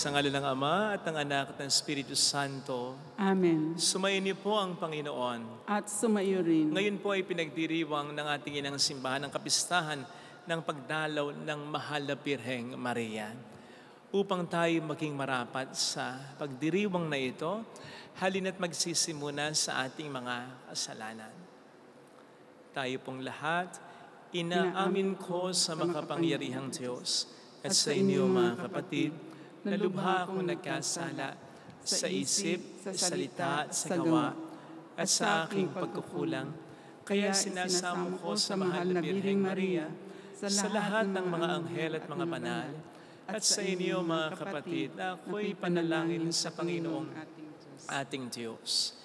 Sa ngalan ng Ama at ng Anak at ng Espiritu Santo. Amen. Sumayin niyo po ang Panginoon. At sumayo rin. Ngayon po ay pinagdiriwang ng ating inang simbahan ng kapistahan ng pagdalaw ng Mahal na Birheng Maria. Upang tayo maging marapat sa pagdiriwang na ito, halina't magsisimuna sa ating mga kasalanan. Tayo pong lahat, inaamin ko sa makapangyarihang Diyos at sa inyo mga kapatid, na lubha akong nagkasala sa isip, sa salita at sa gawa, at sa aking pagkukulang. Kaya sinasamo ko sa Mahal na Birheng Maria, sa lahat ng mga anghel at mga banal, at sa inyo mga kapatid, na ako'y panalangin sa Panginoong ating Diyos.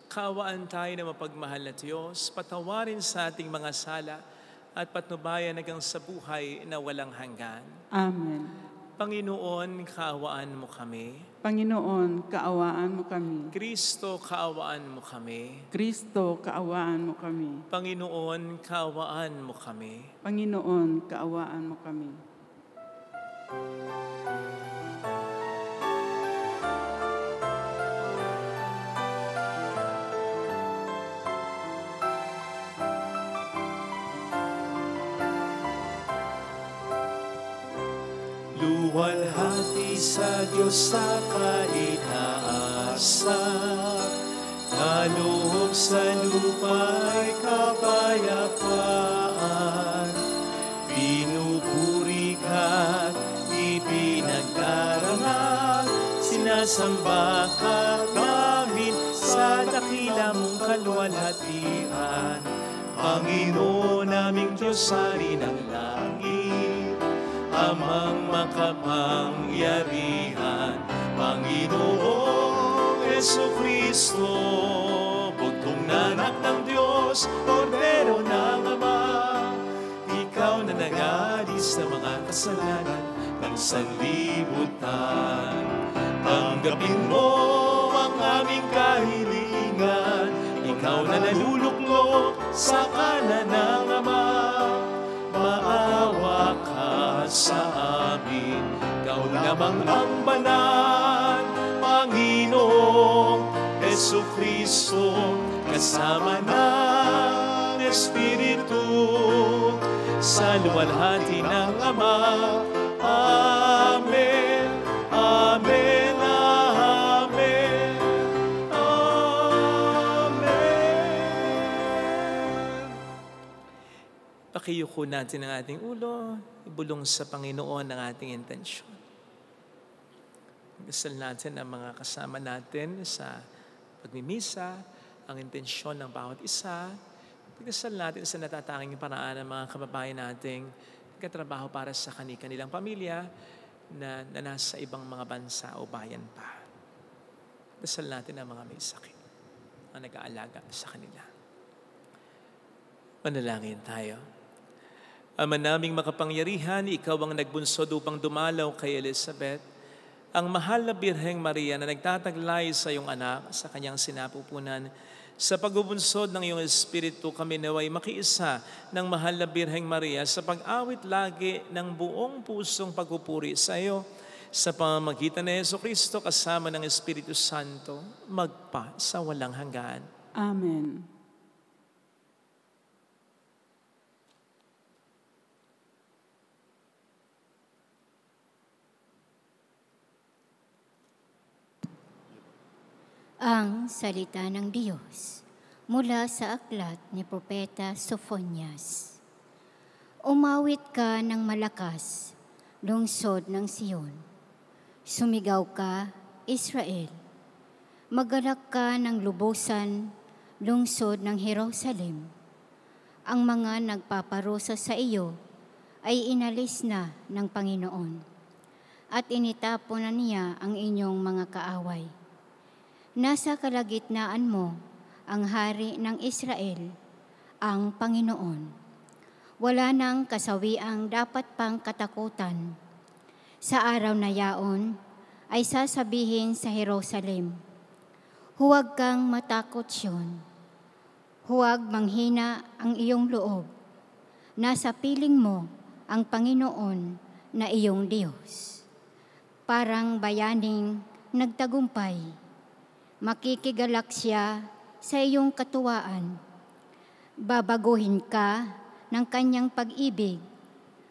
Kaawaan tayo na mapagmahal na Diyos, patawarin sa ating mga sala, at patnubayan hanggang sa buhay na walang hanggan. Amen. Panginoon, kaawaan mo kami. Panginoon, kaawaan mo kami. Kristo, kaawaan mo kami. Kristo, kaawaan mo kami. Panginoon, kaawaan mo kami. Panginoon, kaawaan mo kami. Luwalhati sa Diyos sa kainaasa, kaloob sa lupa'y kapayapaan. Pinupuri ka't ipinagdarangal, sinasamba ka namin sa dakila mong kaluwalhatian. Panginoon naming Diyos, Hari ng langit, Amang makapangyarihan, Panginoong Jesucristo, bugtong na anak ng Diyos, Kordero ng Ama. Ikaw na nag-alis ng mga kasalanan ng sanlibutan. Tanggapin mo ang aming kahilingan, ikaw na naluluklok sa kanan ng Ama. Maawa ka sa amin, ikaw lamang ang banal, Panginoong Jesucristo, kasama ng Espiritu, sa luwalhati ng Ama. Amen, Amen, Amen, Amen. Pakiyuko natin ang ating ulo, ibulong sa Panginoon ang ating intensyon. Dasal natin ang mga kasama natin sa pagmimisa, ang intensyon ng bawat isa. Pagdasal natin sa natatanging paraan ng mga kababayan nating nagkatrabaho para sa kanilang pamilya na nasa ibang mga bansa o bayan pa. Dasal natin ang mga may sakit, ang nag-aalaga sa kanila. Manalangin tayo. Ama naming makapangyarihan, ikaw ang nagbunsod upang dumalaw kay Elizabeth, ang mahal na Birheng Maria na nagtataglay sa iyong anak sa kanyang sinapupunan. Sa pagbubunsod ng iyong Espiritu, kami naway makiisa ng mahal na Birheng Maria sa pag-awit lagi ng buong pusong pagpupuri sa iyo, sa pamamagitan ni Jesucristo kasama ng Espiritu Santo, magpa sa walang hanggan. Amen. Ang salita ng Diyos mula sa aklat ni Propeta Sophonias. Umawit ka ng malakas, lungsod ng Sion. Sumigaw ka, Israel. Magalak ka ng lubusan, lungsod ng Jerusalem. Ang mga nagpaparusa sa iyo ay inalis na ng Panginoon, at initapon na niya ang inyong mga kaaway. Nasa kalagitnaan mo ang hari ng Israel, ang Panginoon. Wala nang kasawiang dapat pang katakutan. Sa araw na yaon ay sasabihin sa Jerusalem, huwag kang matakot, Sion. Huwag manghina ang iyong loob. Nasa piling mo ang Panginoon na iyong Diyos. Parang bayaning nagtagumpay, makikigalak siya sa iyong katuwaan. Babaguhin ka ng kanyang pag-ibig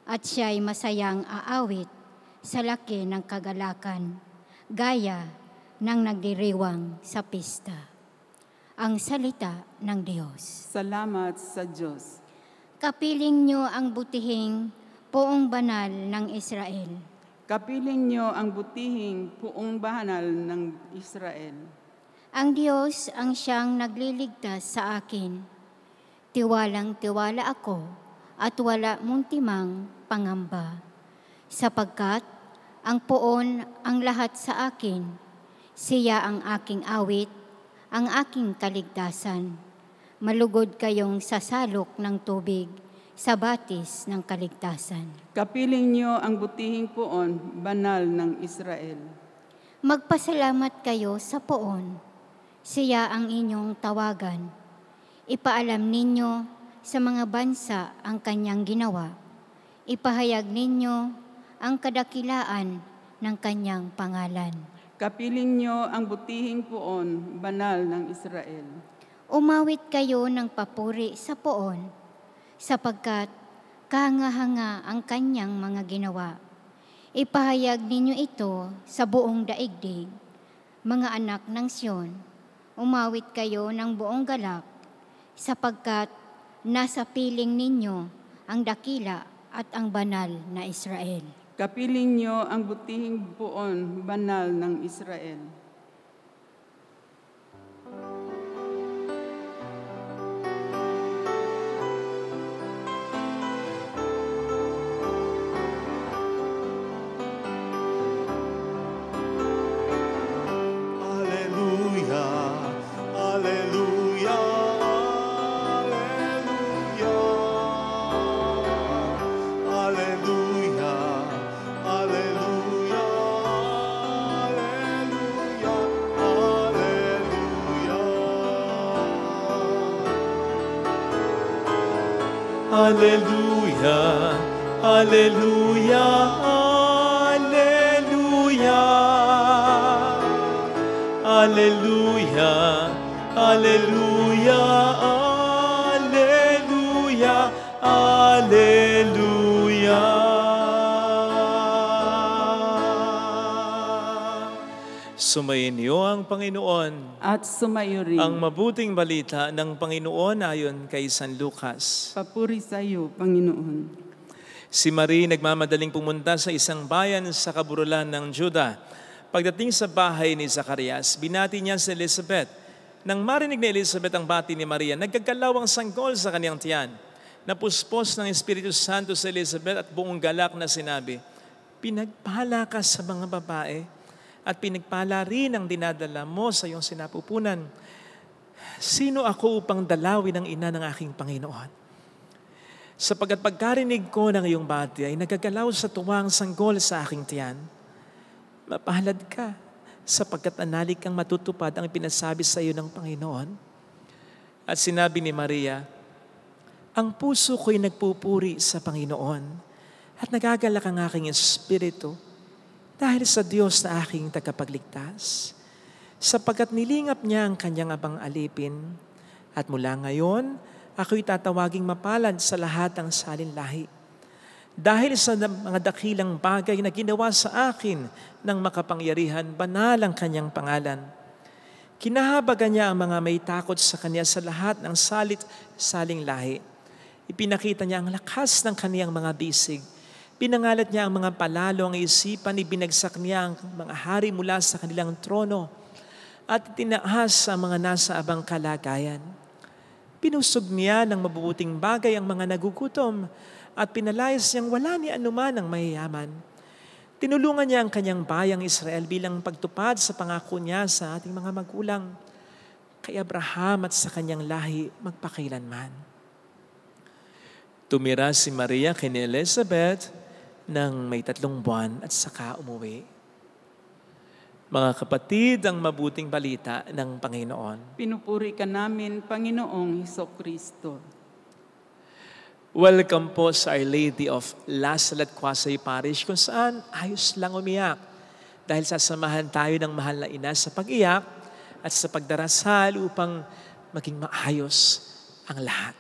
at siya'y masayang aawit sa laki ng kagalakan, gaya ng nagdiriwang sa pista. Ang salita ng Diyos. Salamat sa Diyos. Kapiling niyo ang butihing poong banal ng Israel. Kapiling niyo ang butihing puong banal ng Israel. Ang Diyos ang siyang nagliligtas sa akin. Tiwalang-tiwala ako at wala muntimang pangamba. Sapagkat ang poon ang lahat sa akin, siya ang aking awit, ang aking kaligtasan. Malugod kayong sasalok ng tubig sa batis ng kaligtasan. Kapiling niyo ang butihing puon banal ng Israel. Magpasalamat kayo sa poon. Siya ang inyong tawagan. Ipaalam ninyo sa mga bansa ang kanyang ginawa. Ipahayag ninyo ang kadakilaan ng kanyang pangalan. Kapiling niyo ang butihing puon banal ng Israel. Umawit kayo ng papuri sa poon, sapagkat kahanga-hanga ang kanyang mga ginawa. Ipahayag ninyo ito sa buong daigdig, mga anak ng Sion. Umawit kayo ng buong galak, sapagkat nasa piling ninyo ang dakila at ang banal na Israel. Kapiling niyo ang butihing puon banal ng Israel. Hallelujah, hallelujah, hallelujah. Hallelujah, hallelujah, hallelujah, hallelujah. Sumayin niyo ang Panginoon. At sumayo rin. Ang mabuting balita ng Panginoon ayon kay San Lucas. Papuri sa iyo, Panginoon. Si Marie nagmamadaling pumunta sa isang bayan sa kaburulan ng Juda. Pagdating sa bahay ni Zacarias, binati niya si Elizabeth. Nang marinig ni Elizabeth ang bati ni Maria, nagkagalaw ang sanggol sa kaniyang tiyan. Napuspos ng Espiritu Santo sa Elizabeth at buong galak na sinabi, "Pinagpala ka sa mga babae at pinagpala rin ang dinadala mo sa iyong sinapupunan. Sino ako upang dalawin ang ina ng aking Panginoon? Sapagkat pagkarinig ko ng iyong bati ay nagagalaw sa tuwa ang sanggol sa aking tiyan. Mapalad ka, sapagkat analig kang matutupad ang pinasabi sa iyo ng Panginoon." At sinabi ni Maria, "Ang puso ko'y nagpupuri sa Panginoon at nagagalak ang aking espiritu dahil sa Diyos na aking tagapagligtas, sapagkat nilingap niya ang kanyang abang alipin at mula ngayon ako'y tatawaging mapalad sa lahat ng salinlahi. Dahil sa mga dakilang bagay na ginawa sa akin ng makapangyarihan, banal ang kanyang pangalan. Kinahabagan niya ang mga may takot sa kanya sa lahat ng saling lahi. Ipinakita niya ang lakas ng kaniyang mga bisig. Pinangalat niya ang mga palalo ang isipan, ibinagsak niya ang mga hari mula sa kanilang trono at tinaas ang mga nasa abang kalagayan. Pinusog niya ng mabubuting bagay ang mga nagugutom at pinalayas niyang wala ni anuman ang mayayaman. Tinulungan niya ang kanyang bayang Israel bilang pagtupad sa pangako niya sa ating mga magulang, kay Abraham at sa kanyang lahi magpakailanman." Tumira si Maria kay Elizabeth ng may 3 buwan at saka umuwi. Mga kapatid, ang mabuting balita ng Panginoon. Pinupuri ka namin, Panginoong Hesukristo. Welcome po sa Our Lady of Lasalle at Quasay Parish, kung saan ayos lang umiyak dahil sasamahan tayo ng mahal na ina sa pag-iyak at sa pagdarasal upang maging maayos ang lahat.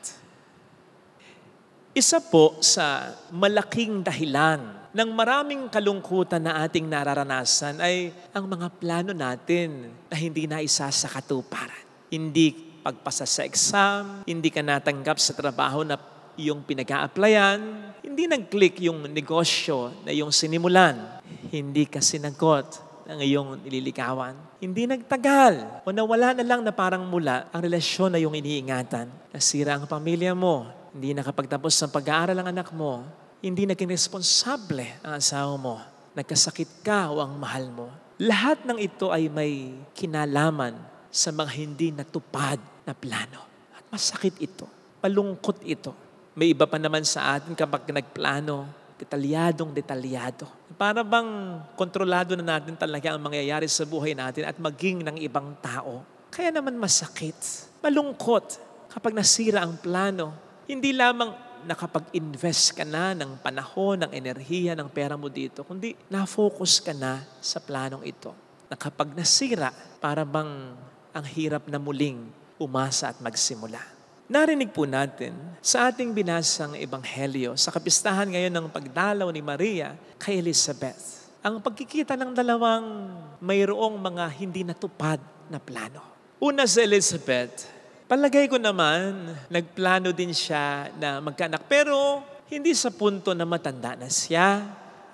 Isa po sa malaking dahilan ng maraming kalungkutan na ating nararanasan ay ang mga plano natin na hindi na isa sa katuparan. Hindi pagpasa sa exam, hindi ka natanggap sa trabaho na iyong pinag-a-applyan, hindi nag-click yung negosyo na iyong sinimulan, hindi ka sinagot ng iyong nililigawan, hindi nagtagal o nawala na lang na parang mula ang relasyon na iyong iniingatan, nasira ang pamilya mo, hindi nakapagtapos ng pag-aaral ang anak mo, hindi naging responsable ang asawa mo, nagkasakit ka o ang mahal mo. Lahat ng ito ay may kinalaman sa mga hindi natupad na plano. At masakit ito, malungkot ito. May iba pa naman sa atin kapag nagplano, detalyado. Para bang kontrolado na natin talaga ang mangyayari sa buhay natin at maging ng ibang tao. Kaya naman masakit, malungkot kapag nasira ang plano. Hindi lamang nakapag-invest ka na ng panahon, ng enerhiya, ng pera mo dito, kundi na-focus ka na sa planong ito. Na kapag nasira, para bang ang hirap na muling umasa at magsimula. Narinig po natin sa ating binasang ebanghelyo sa kapistahan ngayon ng pagdalaw ni Maria kay Elizabeth, ang pagkikita ng dalawang mayroong mga hindi natupad na plano. Una sa Elizabeth, palagay ko naman, nagplano din siya na magkaanak. Pero hindi sa punto na matanda na siya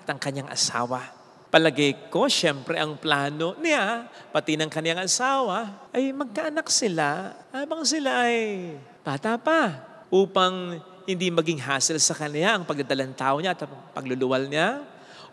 at ang kanyang asawa. Palagay ko, syempre ang plano niya, pati ng kanyang asawa, ay magkaanak sila habang sila ay bata pa. Upang hindi maging hassle sa kanya ang pagdadalang tao niya at pagluluwal niya.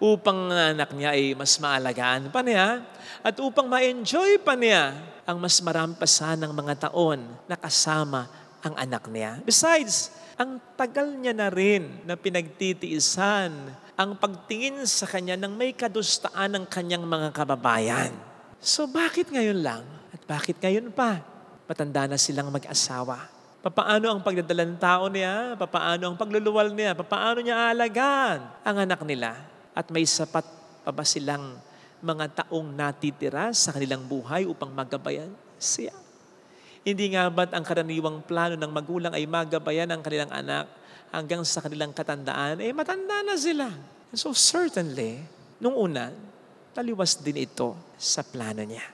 Upang anak niya ay mas maalagaan pa niya. At upang ma-enjoy pa niya ang mas marampasan ng mga taon na kasama ang anak niya. Besides, ang tagal niya na rin na pinagtitiisan ang pagtingin sa kanya ng may kadustaan ng kanyang mga kababayan. So bakit ngayon lang? At bakit ngayon pa? Matanda na silang mag-asawa. Papaano ang pagdadalang tao niya? Papaano ang pagluluwal niya? Papaano niya aalagaan ang anak nila? At may sapat pa ba silang mga taong natitira sa kanilang buhay upang magabayan siya? Hindi nga ba't ang karaniwang plano ng magulang ay magabayan ang kanilang anak hanggang sa kanilang katandaan? Matanda na sila. So certainly, nung una, taliwas din ito sa plano niya.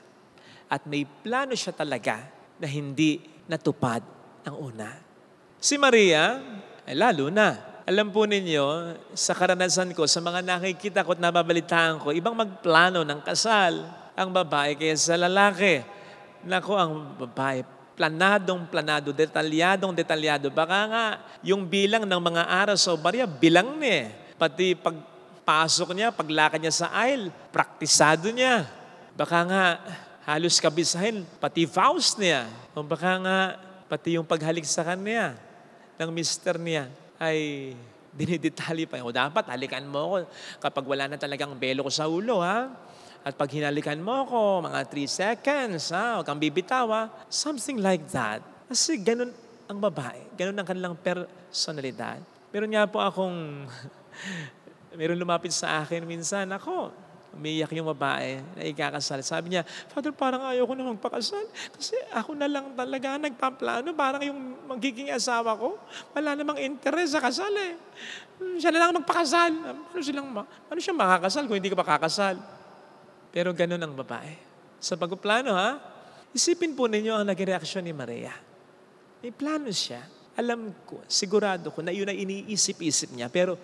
At may plano siya talaga na hindi natupad ang una. Si Maria, ay lalo na. Alam po ninyo, sa karanasan ko, sa mga nakikita ko at nababalitaan ko, ibang magplano ng kasal ang babae kaysa sa lalaki. Nako, ang babae, planado, detalyado. Baka nga, yung bilang ng mga araw sa obarya, bilang niya. Pati pagpasok niya, paglakad niya sa aisle, praktisado niya. Baka nga, halos kabisahin, pati vows niya. O baka nga, pati yung paghalik sa kanya ng mister niya ay dinidetali pa. O dapat, halikan mo ako kapag wala na talagang belo ko sa ulo, ha? At pag hinalikan mo ako, mga 3 seconds, ha? Huwag kang bibitaw, ha? Something like that. Kasi ganun ang babae. Ganun ang kanilang personalidad. Meron nga po akong, meron lumapit sa akin minsan, ako, umiiyak yung babae na ikakasal. Sabi niya, Father, parang ayaw ko na magpakasal. Kasi ako na lang talaga nagpaplano. Parang yung magiging asawa ko, wala namang interes sa kasal eh. Siya na lang magpakasal. Paano siya makakasal kung hindi ka makakasal? Pero ganun ang babae. Sa pagpaplano, ha? Isipin po ninyo ang naging reaksyon ni Maria. May plano siya. Alam ko, sigurado ko na yun ay iniisip-isip niya. Pero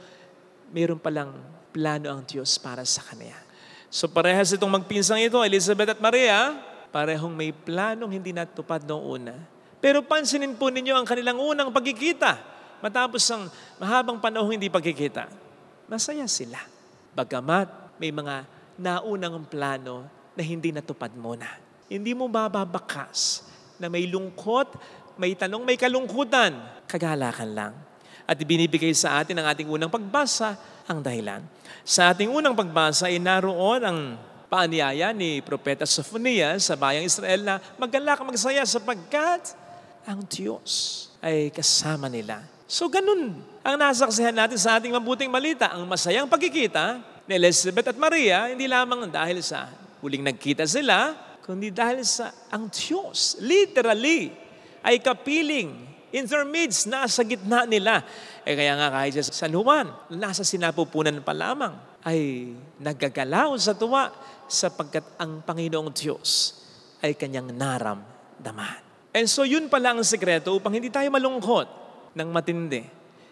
mayroon palang plano ang Diyos para sa kanya. So parehas itong magpinsang ito, Elizabeth at Maria, parehong may planong hindi natupad noong una. Pero pansinin po ninyo ang kanilang unang pagkikita. Matapos ang mahabang panahong hindi pagkikita. Masaya sila. Bagamat may mga naunang plano na hindi natupad muna. Hindi mo bababakas na may lungkot, may tanong, may kalungkutan. Kagalakan lang. At ibinibigay sa atin ang ating unang pagbasa ang dahilan. Sa ating unang pagbasa ay naroon ang paanyaya ni Propeta Sophonias sa bayang Israel na magalak, magsaya sapagkat ang Diyos ay kasama nila. So ganun ang nasaksihan natin sa ating mabuting balita. Ang masayang pagkikita ni Elizabeth at Maria, hindi lamang dahil sa huling nagkita sila, kundi dahil sa ang Diyos, literally, ay kapiling in their midst, nasa gitna nila. Kaya nga kahit sa San Juan, nasa sinapupunan pa lamang, ay nagagalaw sa tuwa sapagkat ang Panginoong Diyos ay kanyang naramdaman. And so yun pala ang sekreto upang hindi tayo malungkot ng matindi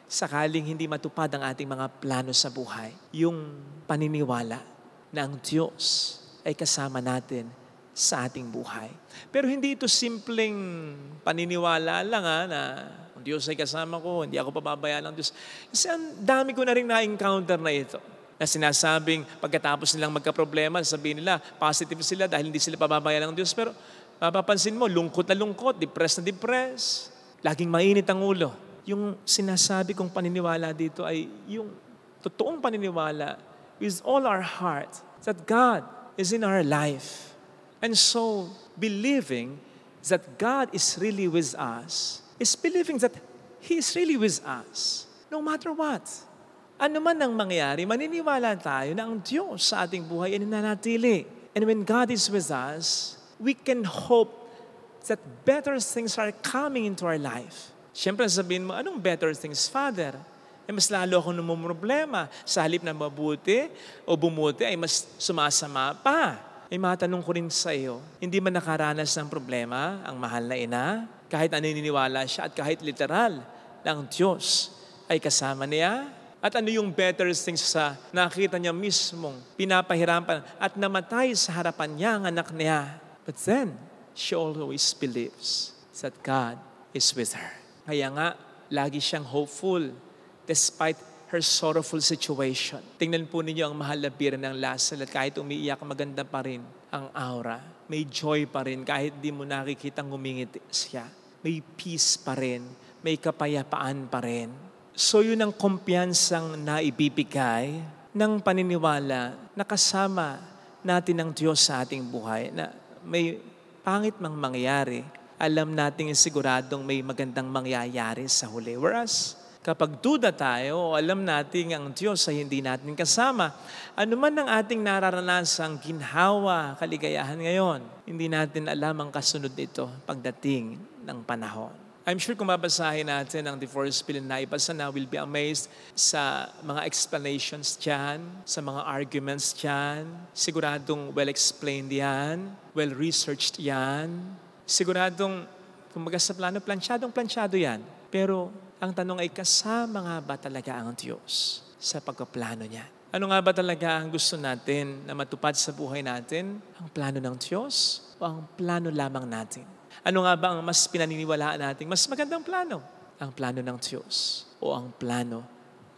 sakaling hindi matupad ang ating mga plano sa buhay. Yung paniniwala na ang Diyos ay kasama natin sa ating buhay. Pero hindi ito simpleng paniniwala lang na ang Diyos ay kasama ko, hindi ako pababayaan ng Diyos. Kasi ang dami ko na rin na-encounter na ito. Na sinasabing pagkatapos nilang magka-problema, sabihin nila, positive sila dahil hindi sila pababayaan ng Diyos. Pero mapapansin mo, lungkot na lungkot, depressed na depressed. Laging mainit ang ulo. Yung sinasabi kong paniniwala dito ay yung totoong paniniwala with all our heart that God is in our life. And so, believing that God is really with us is believing that He is really with us. No matter what. Ano man ang mangyari, maniniwala tayo na ang Diyos sa ating buhay ay nananatili. And when God is with us, we can hope that better things are coming into our life. Siyempre sabihin mo, anong better things, Father? Mas lalo akong namumroblema. Sa halip na mabuti o bumuti ay mas sumasama pa. Ay matanong ko rin sa iyo, hindi man nakaranas ng problema ang mahal na ina, kahit naniniwala siya at kahit literal na ang Diyos ay kasama niya? At ano yung better things sa nakita niya mismong pinapahirapan at namatay sa harapan niya ang anak niya? But then, she always believes that God is with her. Kaya nga, lagi siyang hopeful despite her sorrowful situation. Tingnan po ninyo ang mahal na bira ng Lazarus at kahit umiiyak, maganda pa rin ang aura. May joy pa rin kahit di mo nakikitang ngumingiti siya. May peace pa rin. May kapayapaan pa rin. So yun ang kumpiyansang naibibigay ng paniniwala na kasama natin ang Diyos sa ating buhay. Na may pangit mang mangyari, alam natin siguradong may magandang mangyayari sa huli. Whereas, kapag duda tayo o alam natin ang Diyos ay hindi natin kasama, ano man ang ating nararanasang ginhawa, kaligayahan ngayon, hindi natin alam ang kasunod nito pagdating ng panahon. I'm sure kung babasahin natin ang divorce bill na ibasa na, we'll be amazed sa mga explanations dyan, sa mga arguments dyan. Siguradong well-explained yan, well-researched yan. Siguradong, kumbaga sa plano, plansyado yan. Pero ang tanong ay kasama nga ba talaga ang Diyos sa pagpaplano niya? Ano nga ba talaga ang gusto natin na matupad sa buhay natin? Ang plano ng Diyos o ang plano lamang natin? Ano nga ba ang mas pinaniniwalaan natin? Mas magandang plano? Ang plano ng Diyos o ang plano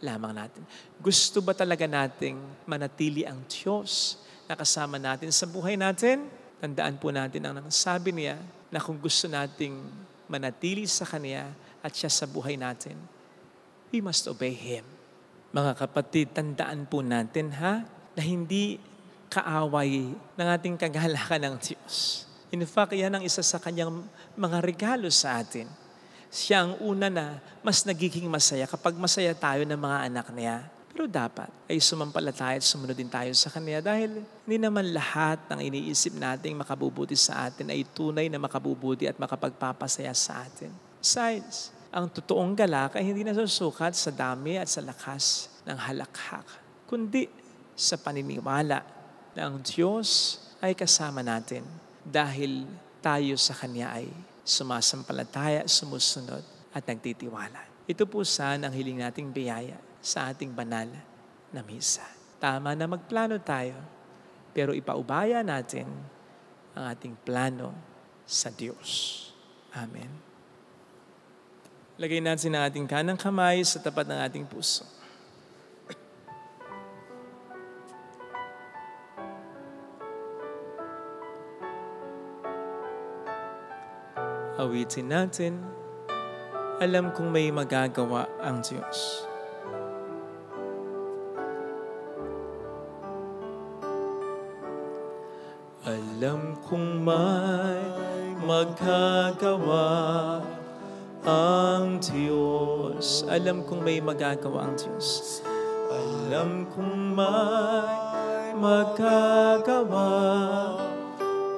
lamang natin? Gusto ba talaga nating manatili ang Diyos na kasama natin sa buhay natin? Tandaan po natin ang sabi niya na kung gusto nating manatili sa Kanya at siya sa buhay natin, we must obey Him. Mga kapatid, tandaan po natin na hindi kaaway ng ating kagalakan ng Diyos. In fact, yan ang isa sa Kanyang mga regalo sa atin. Siya ang una na mas nagiging masaya kapag masaya tayo ng mga anak niya. Pero dapat ay sumampalataya at sumunod din tayo sa Kanya dahil hindi naman lahat ng iniisip nating makabubuti sa atin ay tunay na makabubuti at makapagpapasaya sa atin. Besides, ang totoong galak ay hindi nasusukat sa dami at sa lakas ng halakhak, kundi sa paniniwala na ang Diyos ay kasama natin dahil tayo sa Kanya ay sumasampalataya, sumusunod at nagtitiwala. Ito po sana ang hiling nating biyaya sa ating banal na misa. Tama na magplano tayo, pero ipaubaya natin ang ating plano sa Diyos. Amen. Lagay natin ang ating kanang kamay sa tapat ng ating puso. Awitin natin, alam kong may magagawa ang Diyos. Alam kong may magagawa ang Diyos. Alam kong may magagawa ang Diyos. Alam kong may magagawa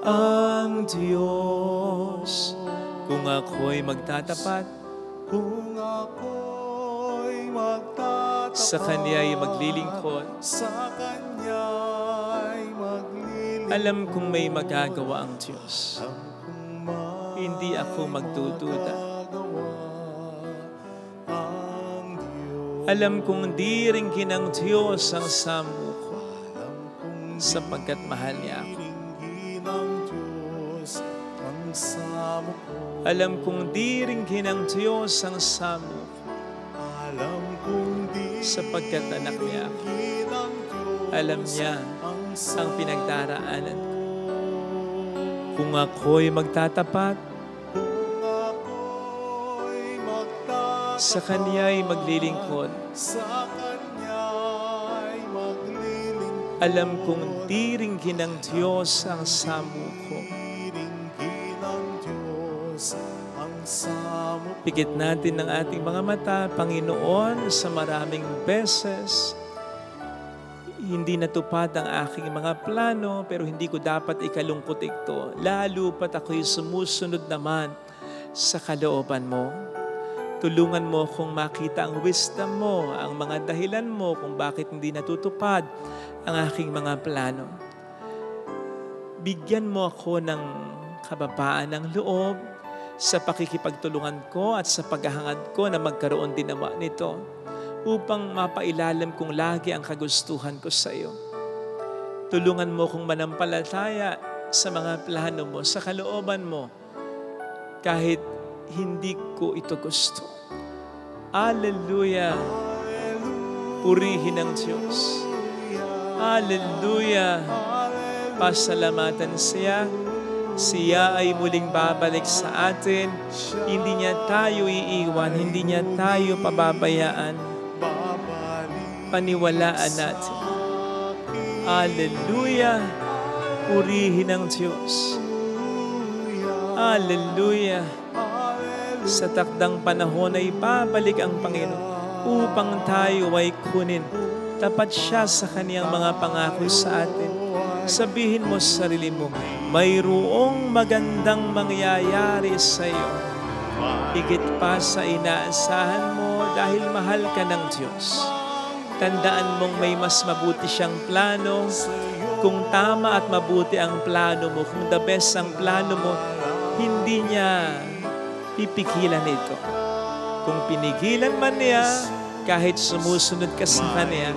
ang Diyos. Kung ako'y magtatapat, sa Kanya'y maglilingkod, alam kong may magagawa ang Diyos. Hindi ako magdududa. Alam kong di rin kinang Diyos ang samo ko, sapagkat mahal niya ako. Alam kong di rin kinang Diyos ang samo ko, sapagkat anak niya ako. Alam niya ang pinagdaraanan ko. Kung ako'y magtatapat, sa Kanya'y maglilingkod. Alam kong di rin kinang Diyos ang samo ko. Pikit natin ang ating mga mata, Panginoon, sa maraming beses. Hindi natupad ang aking mga plano, pero hindi ko dapat ikalungkot ito. Lalo pat ako'y sumusunod naman sa kalooban mo. Tulungan mo kung makita ang wisdom mo, ang mga dahilan mo kung bakit hindi natutupad ang aking mga plano. Bigyan mo ako ng kababaan ng loob sa pakikipagtulungan ko at sa paghahangad ko na magkaroon din naman nito upang mapailalim kong lagi ang kagustuhan ko sa iyo. Tulungan mo kong manampalataya sa mga plano mo, sa kalooban mo, kahit hindi ko ito gusto. Hallelujah! Purihin ang Diyos. Hallelujah! Pasalamatan siya. Siya ay muling babalik sa atin. Hindi niya tayo iiwan. Hindi niya tayo pababayaan. Paniwalaan natin. Hallelujah! Purihin ang Diyos. Hallelujah! Sa takdang panahon ay babalik ang Panginoon upang tayo ay kunin. Tapat siya sa Kaniyang mga pangako sa atin. Sabihin mo sa sarili mo, mayroong magandang mangyayari sa iyo. Higit pa sa inaasahan mo dahil mahal ka ng Diyos. Tandaan mong may mas mabuti siyang plano. Kung tama at mabuti ang plano mo, kung the best ang plano mo, hindi niya pipigilan ito. Kung pinigilan man niya, kahit sumusunod ka sa Kanya,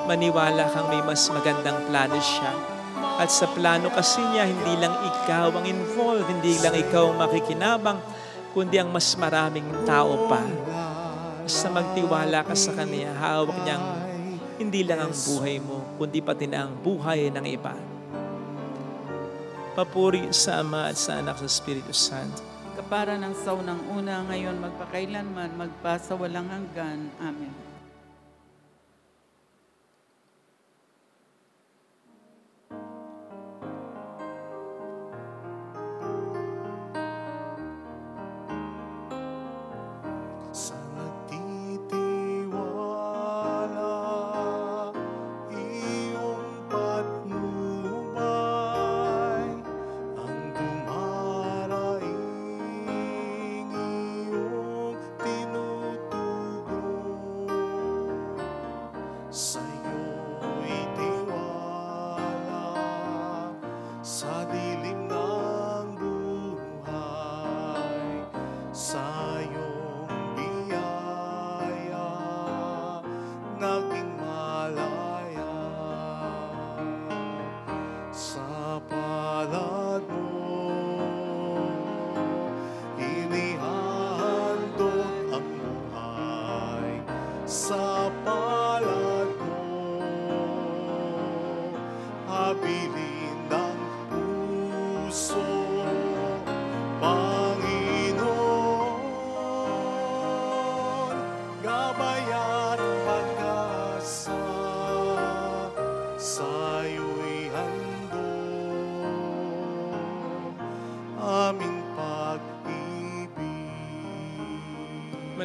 Maniwala kang may mas magandang plano siya. At sa plano kasi niya, hindi lang ikaw ang involved, hindi lang ikaw ang makikinabang, kundi ang mas maraming tao pa. Basta magtiwala ka sa Kanya, hawak niyang hindi lang ang buhay mo, kundi pati na ang buhay ng iba. Papuri sa Ama at sa Anak sa Espiritu Santo. Kapara ng saunang una, ngayon magpakailanman, magpasawalang hanggan. Amen.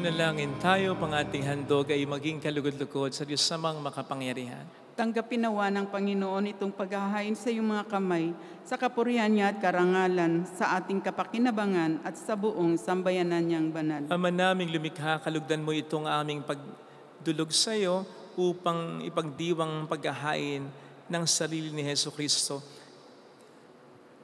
Manalangin tayo, pang ating handog ay maging kalugod-lugod sa Diyos samang makapangyarihan. Tanggapin nawa ng Panginoon itong paghahain sa iyong mga kamay, sa kapurihan niya at karangalan, sa ating kapakinabangan at sa buong sambayanan niyang banal. Ama naming lumikha, kalugdan mo itong aming pagdulog sa iyo upang ipagdiwang paghahain ng sarili ni Jesucristo.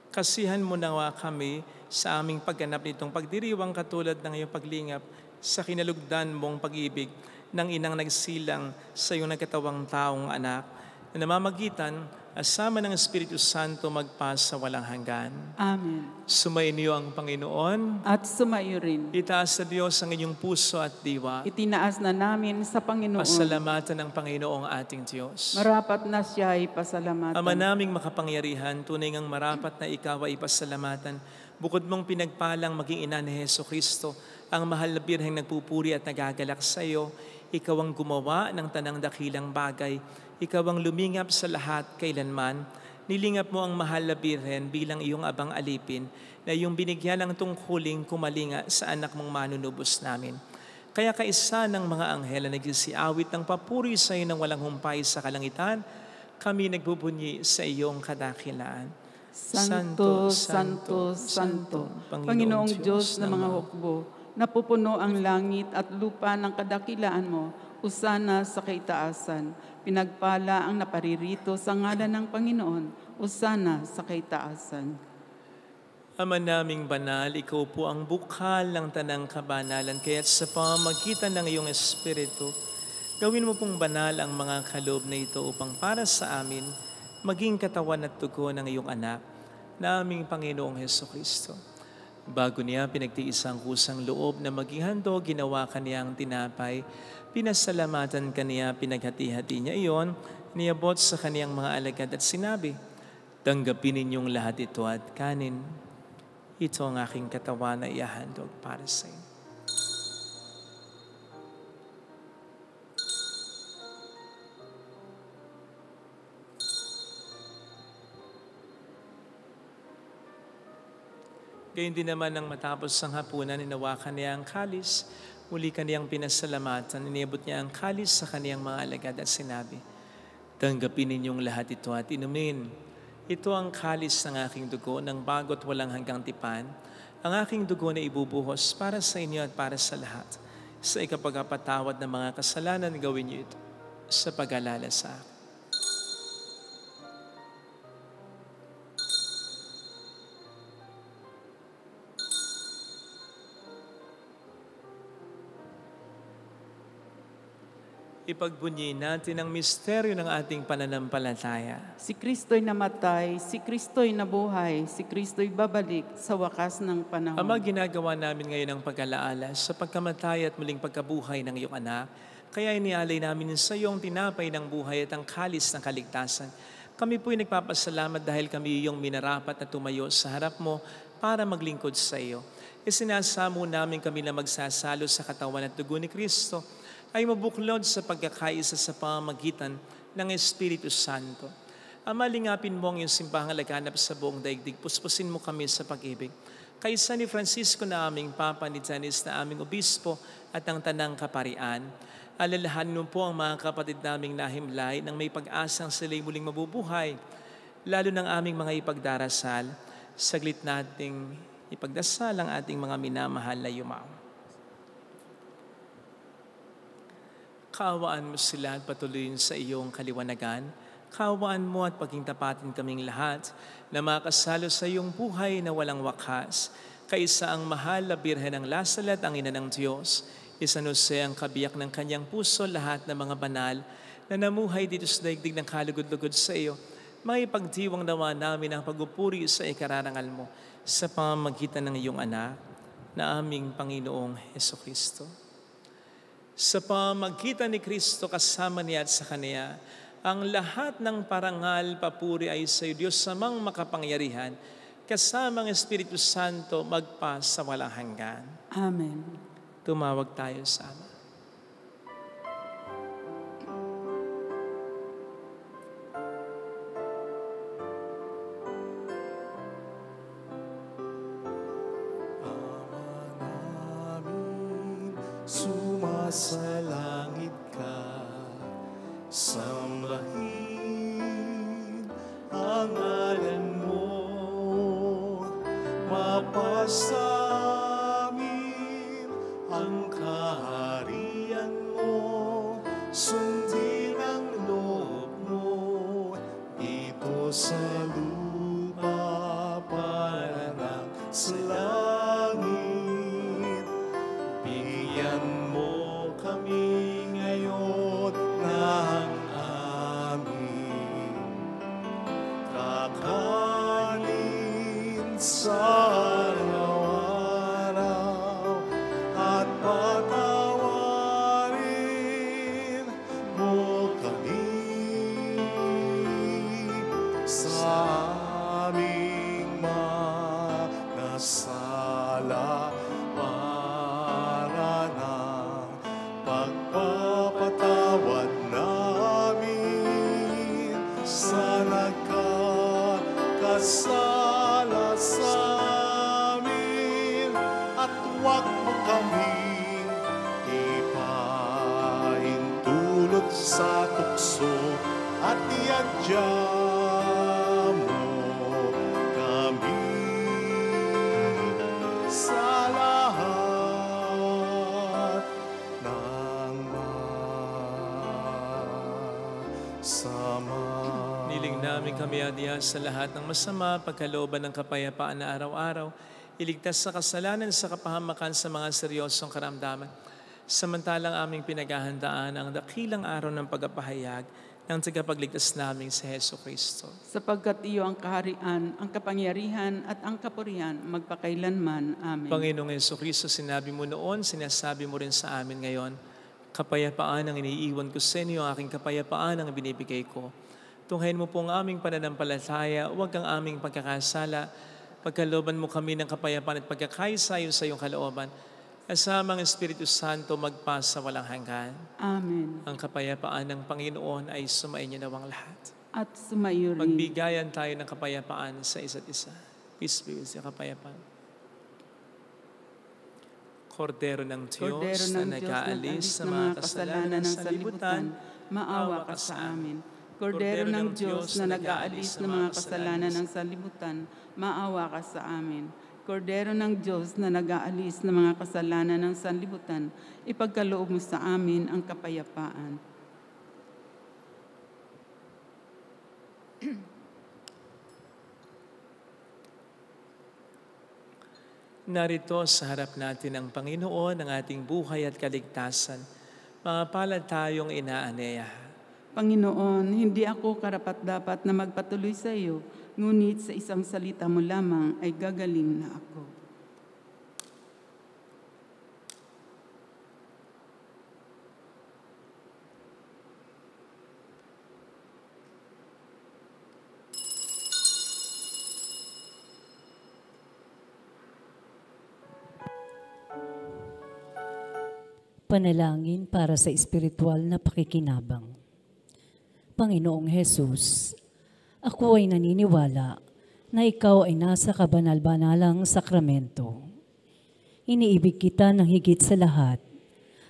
Kasihan mo nawa kami sa aming pagganap nitong pagdiriwang katulad ng iyong paglingap sa kinalugdan mong pag-ibig ng inang nagsilang sa iyong nagkatawang taong anak na namamagitan asama ng Espiritu Santo magpasa walang hanggan. Amen. Sumainyo ang Panginoon. At sumayo rin. Itaas sa Diyos ang inyong puso at diwa. Itinaas na namin sa Panginoon. Pasalamatan ng Panginoong ating Diyos. Marapat na siya ay pasalamatan. Ama naming makapangyarihan, tunay ngang marapat na ikaw ay pasalamatan. Bukod mong pinagpalang maging ina ni Jesucristo, ang mahal na birheng nagpupuri at nagagalak sa iyo, ikaw ang gumawa ng tanang dakilang bagay. Ikaw ang lumingap sa lahat kailanman. Nilingap mo ang mahal na birhen bilang iyong abang alipin na iyong binigyan ng tungkuling kumalinga sa anak mong manunubos namin. Kaya kaisa ng mga anghel na nagsisiawit ng papuri sa iyo ng walang humpay sa kalangitan, kami nagbubunyi sa iyong kadakilaan. Santo, Santo, Santo, Panginoong Diyos ng mga hukbo, napupuno ang langit at lupa ng kadakilaan mo, usana sa kaitaasan. Pinagpala ang naparirito sa ngalan ng Panginoon, usana sa kaitaasan. Ama naming banal, ikaw po ang bukal ng tanang kabanalan, kaya't sa pamamagitan ng iyong Espiritu, gawin mo pong banal ang mga kaloob na ito upang para sa amin, maging katawan at dugo ng iyong anak, na aming Panginoong Jesucristo. Bago niya pinagtiis ang kusang loob na maging handog, ginawa kaniya ang tinapay, pinasalamatan kaniya, pinaghati-hati niya iyon, niabot sa kaniyang mga alagad at sinabi, tanggapin ninyong lahat ito at kanin. Ito ang aking katawan na ihahandog para sa inyo. Gayun din naman nang matapos ang hapunan, inawakan niya ang kalis, muli kaniyang pinasalamatan, iniabot niya ang kalis sa kaniyang mga alagad at sinabi, tanggapin ninyong lahat ito at inumin. Ito ang kalis ng aking dugo ng bago't walang hanggang tipan, ang aking dugo na ibubuhos para sa inyo at para sa lahat. Sa ikapagpatawad ng mga kasalanan, gawin niyo ito sa pag-alala sa akin. Ipagbunyi natin ang misteryo ng ating pananampalataya. Si Kristo'y namatay, si Kristo'y nabuhay, si Kristo'y babalik sa wakas ng panahon. Ama, ginagawa namin ngayon ang pag-alaala sa pagkamatay at muling pagkabuhay ng iyong anak. Kaya inialay namin sa iyong tinapay ng buhay at ang kalis ng kaligtasan. Kami po'y nagpapasalamat dahil kami iyong minarapat na tumayo sa harap mo para maglingkod sa iyo. Isinasamo namin kami na magsasalo sa katawan at dugo ni Kristo ay mabuklod sa pagkakaisa sa pamamagitan ng Espiritu Santo. Ama, lingapin mo ang iyong simbahang laganap sa buong daigdig. Puspusin mo kami sa pag-ibig. Kaysa ni Francisco na aming Papa, ni Janis na aming Obispo at ang Tanang Kaparian, alalahanin mo po ang mga kapatid naming nahimlay nang may pag-asang sila'y muling mabubuhay, lalo ng aming mga ipagdarasal. Saglit nating ipagdasal ang ating mga minamahal na yumao. Kaawaan mo sila at patuloyin sa iyong kaliwanagan. Kaawaan mo at pagingtapatin kaming lahat na makasalo sa iyong buhay na walang wakas. Kaisa ang mahal na Birhen ng Lasalet, ang ina ng Diyos. Isanuse ang kabiyak ng kanyang puso lahat ng mga banal na namuhay dito sa daigdig ng kalugod-lugod sa iyo. Maipagdiwang nawa namin ang pagupuri sa ikararangal mo sa pamamagitan ng iyong anak na aming Panginoong Hesukristo. Sa pamamagitan ni Kristo kasama niya at sa Kanya, ang lahat ng parangal, papuri ay sa iyo, Diyos samang makapangyarihan, kasama ang Espiritu Santo magpa sa walang hanggan. Amen. Tumawag tayo sa Ama. Sa langit ka, sambahin ang ngalan mo, mapasamin ang kaharian mo, sundin ang loob mo, dito sa lupa parang sa langit. Bigyan mo kami ngayon ng aming kakanin sa araw-araw at patawarin mo kami sa aming mga sala para ng pagpapatawad namin sa nagkakasala sa amin, at huwag mo kaming ipahintulot sa tukso, at iadya mo kami sa lahat ng masama. Niling namin kami adiya sa lahat ng masama, pagkalooban ng kapayapaan na araw-araw, iligtas sa kasalanan sa kapahamakan sa mga seryosong karamdaman. Samantalang aming pinaghahandaan ang dakilang araw ng pagpapahayag ng tagapagligtas naming si Hesus Kristo. Sapagkat iyo ang kaharian, ang kapangyarihan at ang kapurihan magpakailanman. Amen. Panginoong Hesus Kristo, sinabi mo noon, sinasabi mo rin sa amin ngayon, kapayapaan ang iniiwan ko sa inyo, aking kapayapaan ang binibigay ko. Tunghayin mo po ang aming pananampalataya, huwag ang aming pagkakasala. Pagkalooban mo kami ng kapayapaan at pagkakaisa sa iyong kalooban. Kasama ang Espiritu Santo magpasa walang hanggan. Amen. Ang kapayapaan ng Panginoon ay sumainyo nawang lahat. At sumayo rin. Magbigayan tayo ng kapayapaan sa isa't isa. Peace be with you, kapayapaan. Kordero ng Diyos na nag-aalis sa mga kasalanan ng sanlibutan, maawa ka sa amin. Kordero ng Diyos na nag-aalis ng mga kasalanan ng sanlibutan, maawa ka sa amin. Kordero ng Diyos na nag-aalis ng mga kasalanan ng sanlibutan, ipagkaloob mo sa amin ang kapayapaan. Narito sa harap natin ang Panginoon, ang ating buhay at kaligtasan. Mapalad tayong inaanaya. Panginoon, hindi ako karapat-dapat na magpatuloy sa iyo, ngunit sa isang salita mo lamang ay gagaling na ako. Panalangin para sa espiritual na pakikinabang. Panginoong Hesus, ako ay naniniwala na ikaw ay nasa kabanal-banalang sakramento. Iniibig kita ng higit sa lahat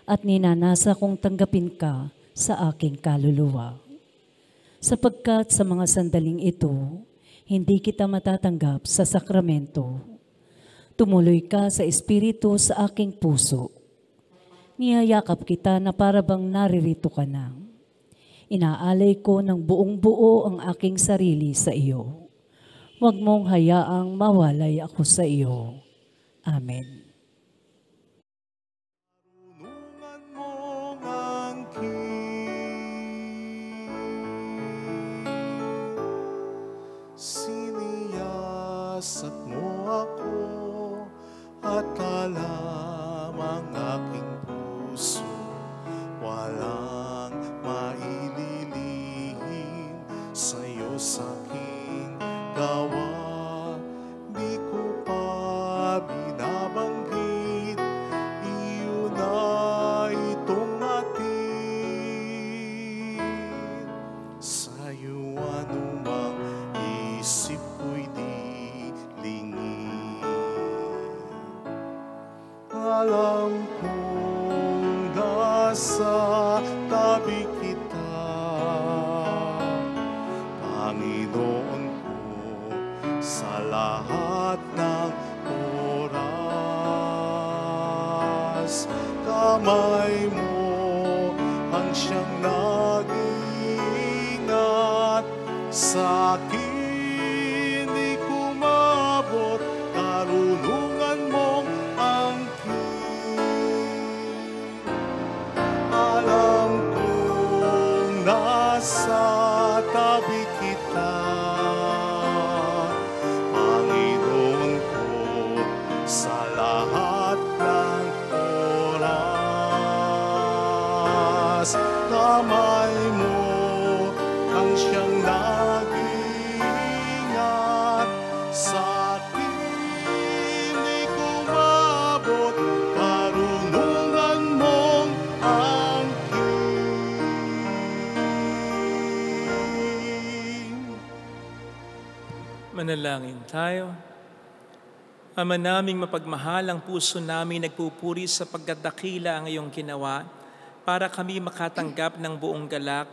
at ninanasa kong tanggapin ka sa aking kaluluwa. Sapagkat sa mga sandaling ito, hindi kita matatanggap sa sakramento. Tumuloy ka sa espiritu sa aking puso. Niyayakap kita na parabang naririto ka na. Inaalay ko ng buong buo ang aking sarili sa iyo. Huwag mong hayaang mawalay ako sa iyo. Amen. Tulungan mong angkin, siniyasat mo ako at alam ang aking puso, walang maililihim sa'yo sa'king gawa. Di ko pa binabanggit, iyon na itong atin. Sa'yo anumang isip ko'y di lingid. Alam kong nasa tabi kita, Panginoon ko, sa lahat ng oras. Kamay mo ang siyang nag-iingat sa akin, di kumabot karunungan mong angkin. Alam kong nasa tabi kita, Panginoon ko, sa lahat ng oras. Kamay mo ang siyang nag-iingat sa akin, di kumabot karunungan mong angkin. Manalangin tayo. Ama naming mapagmahal, ang puso namin nagpupuri sa pagdadakila ang iyong ginawa para kami makatanggap ng buong galak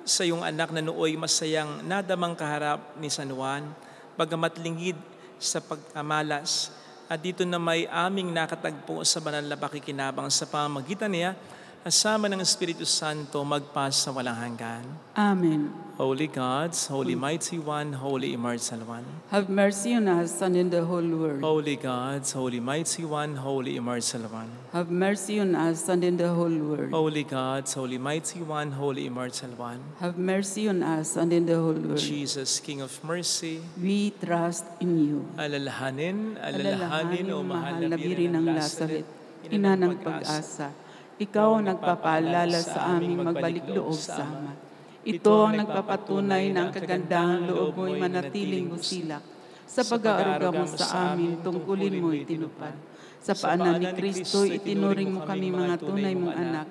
sa iyong anak na nooy masayang nadamang kaharap ni San Juan, bagamat lingid sa pagkamalas. At dito na may aming nakatagpo sa banal na pakikinabang sa pamamagitan niya, kasama ng Espiritu Santo magpas sa walang hanggan. Amen. Holy Gods, Holy Mighty One, Holy Immortal One. Have mercy on us and in the whole world. Holy Gods, Holy Mighty One, Holy Immortal One. Have mercy on us and in the whole world. Holy Gods, Holy Mighty One, Holy Immortal One. Have mercy on us and in the whole world. Jesus, King of Mercy, We trust in you. alalahanin, o mahal na birin ng Lazaret, ina ng pag-asa. Ikaw ang nagpapaalala sa aming magbalik loob sa Ama. Ito ang nagpapatunay na ang kagandahang loob mo'y manatiling busilak. Sa pag-aaruga mo sa amin, tungkulin mo'y tinupad. Sa paanan ni Kristo, itinuring mo kami mga tunay mong anak.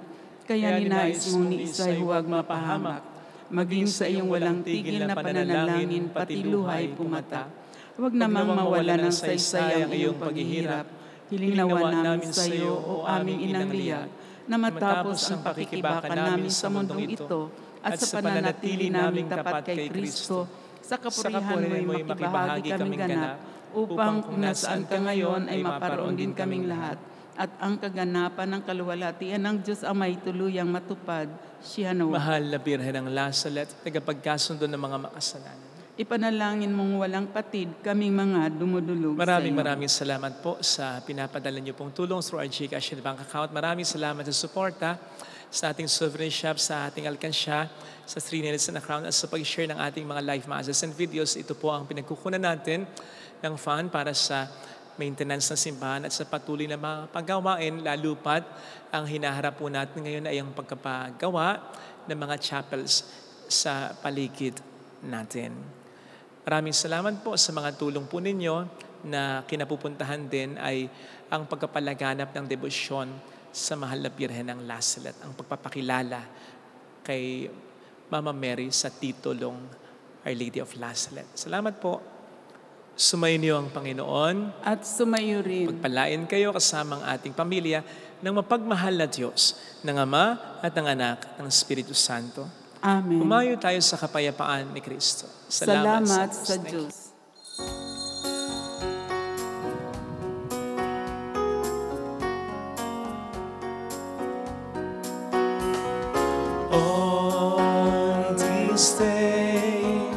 Kaya ninais mong ni Isay huwag mapahamak. Maging sa iyong walang tigil na pananalangin, pati luhay pumata. Huwag namang mawala ng saysay ang iyong paghihirap. Hiling nawa namin sa iyo, o aming inang liya, na matapos ang pakikibakan namin sa mundong ito at sa pananatili naming tapat kay Kristo, sa kapurihan mo'y makibahagi kaming ganap, upang kung nasaan ka ngayon ay maparoon din kaming lahat, at ang kaganapan ng kaluwalhatian ng Diyos Amay tuluyang matupad, siya nawa. mahal na Birhen ng Lazaret, tagapagkasundo ng mga makasalanan. Ipanalangin mong walang patid kaming mga dumudulog sa iyo. Maraming salamat po sa pinapadala niyo pong tulong through our GCash and bank account. Maraming salamat sa suporta sa ating souvenir shop, sa ating alkansya, sa 3 Nails and a Crown, at sa pag-share ng ating mga live masses and videos. Ito po ang pinagkukunan natin ng fund para sa maintenance ng simbahan at sa patuloy na mga paggawain, lalo pat ang hinaharap po natin ngayon ay ang pagkapagawa ng mga chapels sa paligid natin. Maraming salamat po sa mga tulong po ninyo na kinapupuntahan din ay ang pagpapalaganap ng debosyon sa Mahal na Birhen ng Lasalet, ang pagpapakilala kay Mama Mary sa titulong Our Lady of Lasalet. Salamat po. Sumayin niyo ang Panginoon. At sumayo rin. Pagpalain kayo kasama ang ating pamilya ng mapagmahal na Diyos, ng Ama at ng Anak at ng Espiritu Santo. Amen. Humayo tayo sa kapayapaan ni Kristo. Salamat sa Diyos. On this day,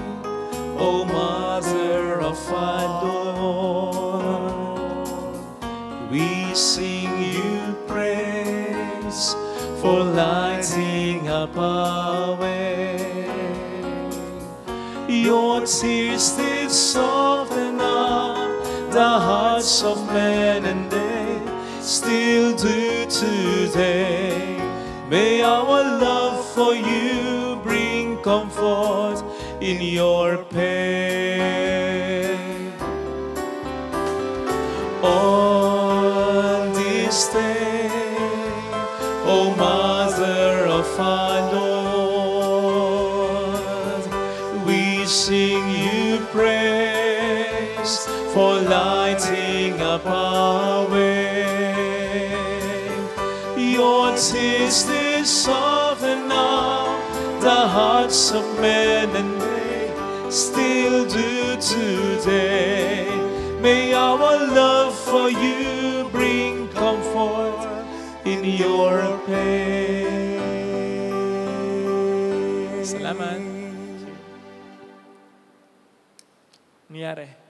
O Mother of our Lord, we sing you praise for lighting up our way. Your tears did soften up the hearts of men, and they still do today. May our love for you bring comfort in your pain. On this day, O Mother of our Lord, we sing you praise for lighting up our way. Your tears did soften up the hearts of men, and they still do today. May our love for you bring comfort in your pain. Salamat. Nangyari.